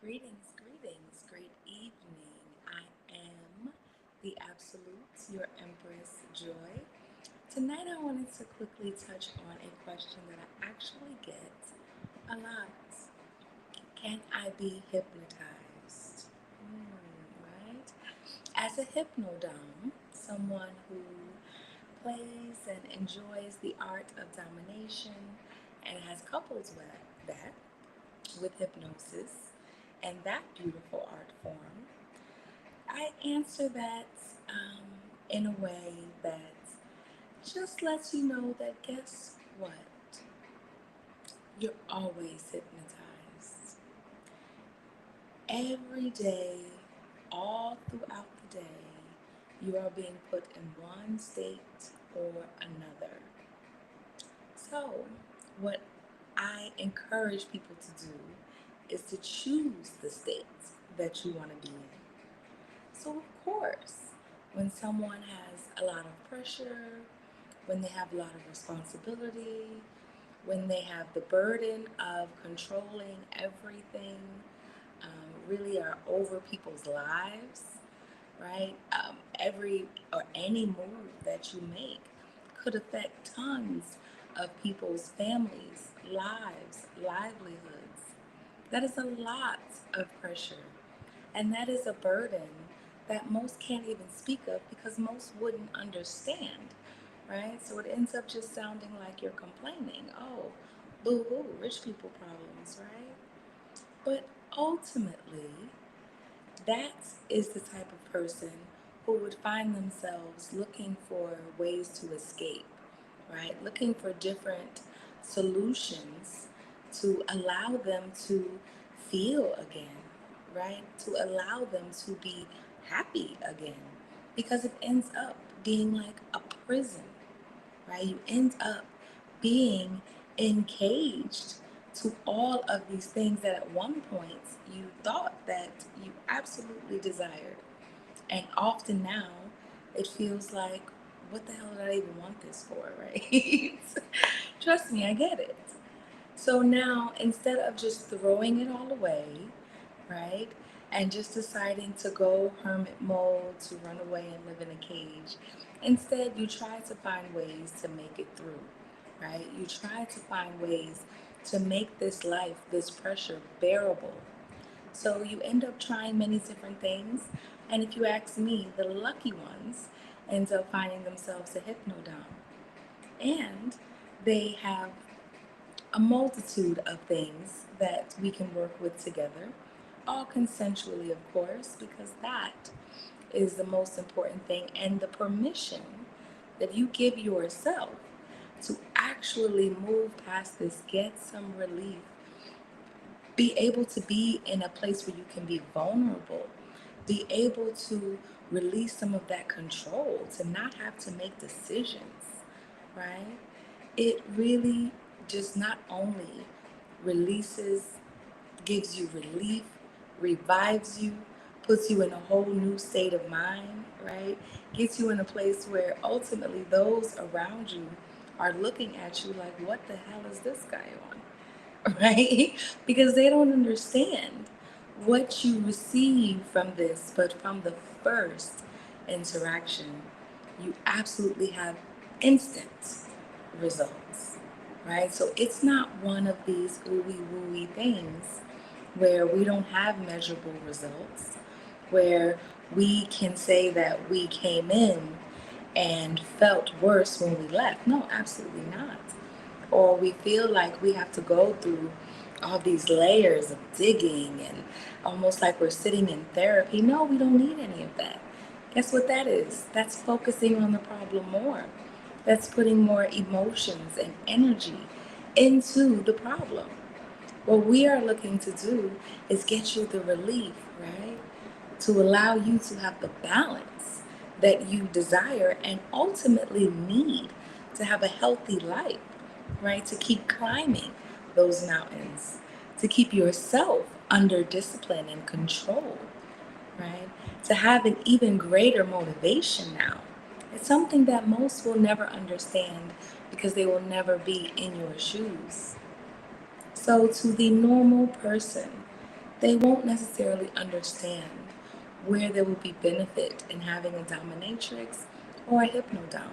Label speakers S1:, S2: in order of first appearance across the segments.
S1: Greetings, great evening. I am the Absolute, your Empress Joy. Tonight I wanted to quickly touch on a question that I actually get a lot. Can I be hypnotized? Right? As a hypnodom, someone who plays and enjoys the art of domination and has coupled with that with hypnosis and that beautiful art form, I answer that um, in a way that just lets you know that guess what? You're always hypnotized. Every day, all throughout the day, you are being put in one state or another. So, what I encourage people to do is to choose the state that you want to be in. So, of course, when someone has a lot of pressure, when they have a lot of responsibility, when they have the burden of controlling everything, really are over people's lives, right? Every or any move that you make could affect tons of people's families, lives, livelihoods. That is a lot of pressure. And that is a burden that most can't even speak of because most wouldn't understand, right? So it ends up just sounding like you're complaining. Oh, boo hoo, rich people problems, right? But ultimately, that is the type of person who would find themselves looking for ways to escape, right? Looking for different solutions to allow them to feel again, right? To allow them to be happy again. Because it ends up being like a prison, right? You end up being encaged to all of these things that at one point you thought that you absolutely desired. And often now it feels like, what the hell did I even want this for, right? Trust me, I get it. So now instead of just throwing it all away, right, and just deciding to go hermit mode, to run away and live in a cage, instead you try to find ways to make it through, right? You try to find ways to make this life, this pressure bearable. So you end up trying many different things. And if you ask me, the lucky ones end up finding themselves a hypnodom. And they have a multitude of things that we can work with together, all consensually, of course, because that is the most important thing. And the permission that you give yourself to actually move past this, get some relief, be able to be in a place where you can be vulnerable, be able to release some of that control, to not have to make decisions, right? It really just not only releases, gives you relief, revives you, puts you in a whole new state of mind, right? Gets you in a place where ultimately those around you are looking at you like, what the hell is this guy on? Right? Because they don't understand what you receive from this, but from the first interaction, you absolutely have instant results, right? So it's not one of these ooey wooey things where we don't have measurable results, where we can say that we came in and felt worse when we left. No, absolutely not. Or we feel like we have to go through all these layers of digging and almost like we're sitting in therapy. No, we don't need any of that. Guess what that is? That's focusing on the problem more. That's putting more emotions and energy into the problem. What we are looking to do is get you the relief, right? To allow you to have the balance that you desire and ultimately need to have a healthy life, right? To keep climbing those mountains, to keep yourself under discipline and control, right? To have an even greater motivation now. It's something that most will never understand because they will never be in your shoes. So, to the normal person they won't necessarily understand where there will be benefit in having a dominatrix or a hypnodome.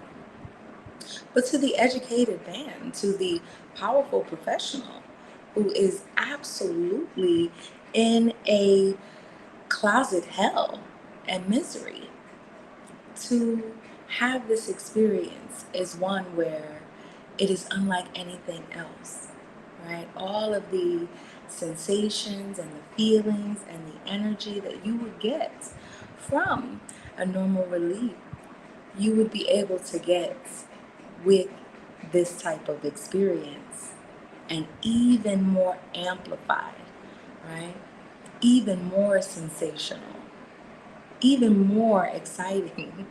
S1: But to the educated man, to the powerful professional who is absolutely in a closet hell and misery, to have this experience is one where it is unlike anything else, right? All of the sensations and the feelings and the energy that you would get from a normal relief, you would be able to get with this type of experience, and even more amplified, right? Even more sensational, even more exciting,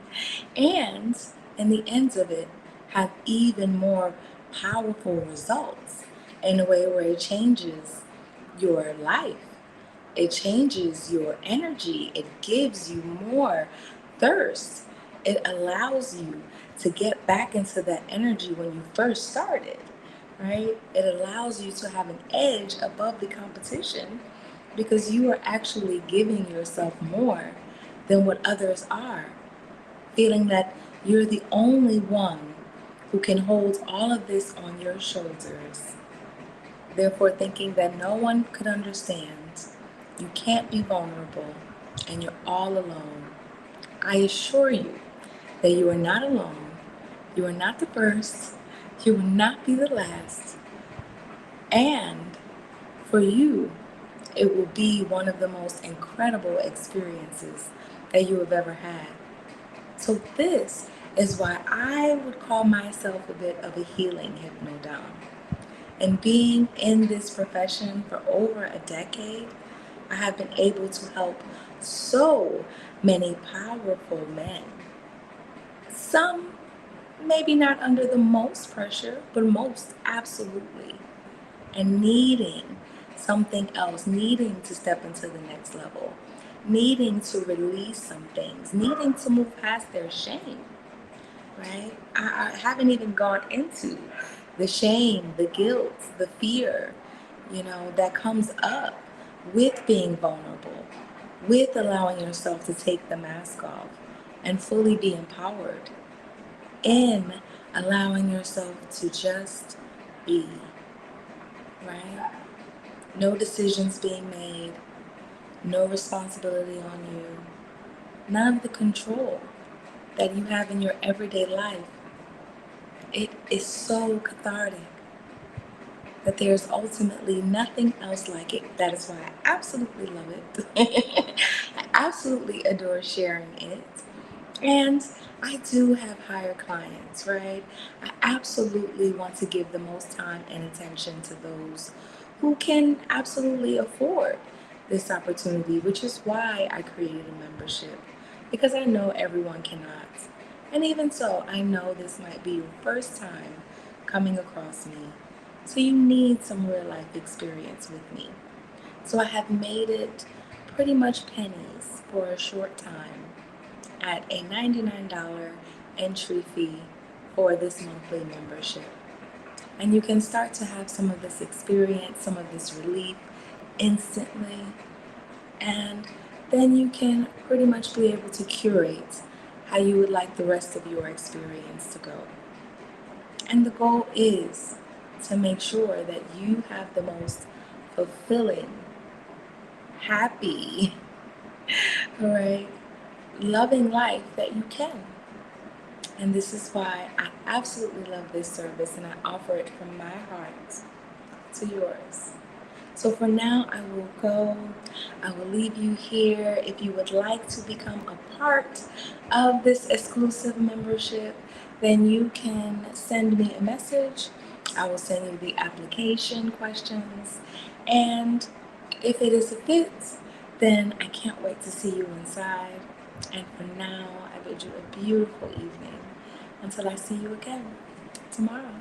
S1: and in the ends of it, have even more powerful results in a way where it changes your life. It changes your energy. It gives you more thirst. It allows you to get back into that energy when you first started, right? It allows you to have an edge above the competition because you are actually giving yourself more than what others are, feeling that you're the only one who can hold all of this on your shoulders, therefore thinking that no one could understand. You can't be vulnerable and you're all alone. I assure you that you are not alone. You are not the first. You will not be the last. And for you, it will be one of the most incredible experiences that you have ever had. So this is why I would call myself a bit of a healing hypnodom. And being in this profession for over a decade, I have been able to help so many powerful men. Some maybe not under the most pressure, but most absolutely. And needing something else, needing to step into the next level, needing to release some things, needing to move past their shame, right? I haven't even gone into the shame, the guilt, the fear, that comes up with being vulnerable, with allowing yourself to take the mask off and fully be empowered, in allowing yourself to just be, right? No decisions being made, no responsibility on you, none of the control that you have in your everyday life. It is so cathartic that there's ultimately nothing else like it. That is why I absolutely love it. I absolutely adore sharing it. And I do have higher clients, right? I absolutely want to give the most time and attention to those who can absolutely afford this opportunity, which is why I created a membership, because I know everyone cannot. And even so, I know this might be your first time coming across me. So you need some real life experience with me. So I have made it pretty much pennies for a short time at a $99 entry fee for this monthly membership. And you can start to have some of this experience, some of this relief instantly. And then you can pretty much be able to curate how you would like the rest of your experience to go. And the goal is to make sure that you have the most fulfilling, happy, all right, loving life that you can. And this is why I absolutely love this service and I offer it from my heart to yours. So for now, I will go. I will leave you here. If you would like to become a part of this exclusive membership, then you can send me a message. I will send you the application questions. And if it is a fit, then I can't wait to see you inside. And for now, I bid you a beautiful evening until I see you again tomorrow.